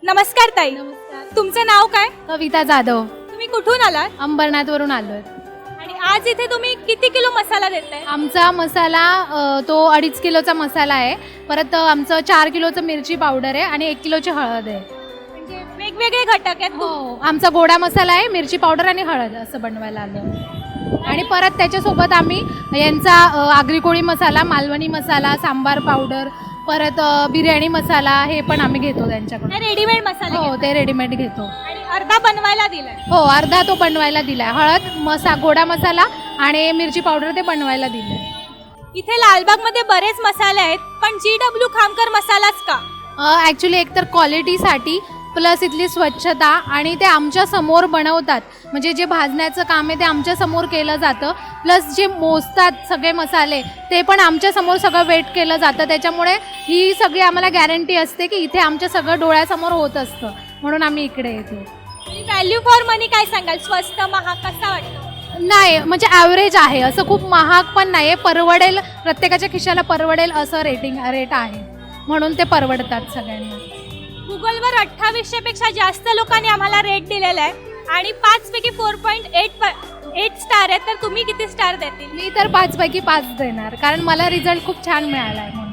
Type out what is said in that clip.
नमस्कार ताई. नमस्कार. तुमचं नाव काय? कविता जाधव. तुम्ही कुठून आलात? अंबरनाथवरून आलोय. आणि आज इथे तुम्ही किती किलो मसाला देताय? आमचा मसाला तो 2.5 किलोचा मसाला आहे. परत आमचं 4 किलोचं मिरची पावडर आहे आणि 1 किलोची हळद आहे. म्हणजे वेगवेगळे घटक आहेत. हो, आमचा गोडा मसाला आहे, मिरची पावडर आणि हळद असं बनवायला आलं. आणि परत त्याच्यासोबत आम्ही यांचा आगरी कोळी मसाला, मालवणी मसाला, सांबार पावडर, परत बिर्याणी मसाला हे पण आम्ही घेतो त्यांच्याकडून. रेडीमेड मसाला हो, घेताय. ते रेडीमेड घेतो. आणि अर्धा बनवायला दिलाय. हो, अर्धा तो बनवायला दिलाय. हळद गोडा मसाला आणि मिरची पावडर ते बनवायला दिलंय. इथे लालबागमध्ये बरेच मसाले आहेत, पण GW खामकर मसालाच का? ॲक्च्युली एकतर क्वालिटीसाठी प्लस इथली स्वच्छता आणि ते आमच्या समोर बनवतात. म्हणजे जे भाजण्याचं काम आहे ते आमच्या समोर केलं जातं. प्लस जे मोजतात सगळे मसाले ते पण आमच्या समोर सगळं वेट केलं जातं. त्याच्यामुळे ही सगळी आम्हाला गॅरंटी असते की इथे आमच्या सगळं डोळ्यासमोर होत असतं. म्हणून आम्ही इकडे येतो. व्हॅल्यू फॉर मनी काय सांगाल? स्वस्त महाग कसा वाटतं? नाही, म्हणजे ॲव्हरेज आहे, असं खूप महाग पण नाही आहे. परवडेल, प्रत्येकाच्या खिशाला परवडेल असं रेट आहे. म्हणून ते परवडतात सगळ्यांना. गुगलवर 2800 पेक्षा जास्त लोकांनी आम्हाला रेट दिलेला आहे आणि 5 पैकी 4.8 स्टार आहे. तर तुम्ही किती स्टार देतील? मी तर 5 पैकी 5 देणार, कारण मला रिझल्ट खूप छान मिळाला आहे म्हणून.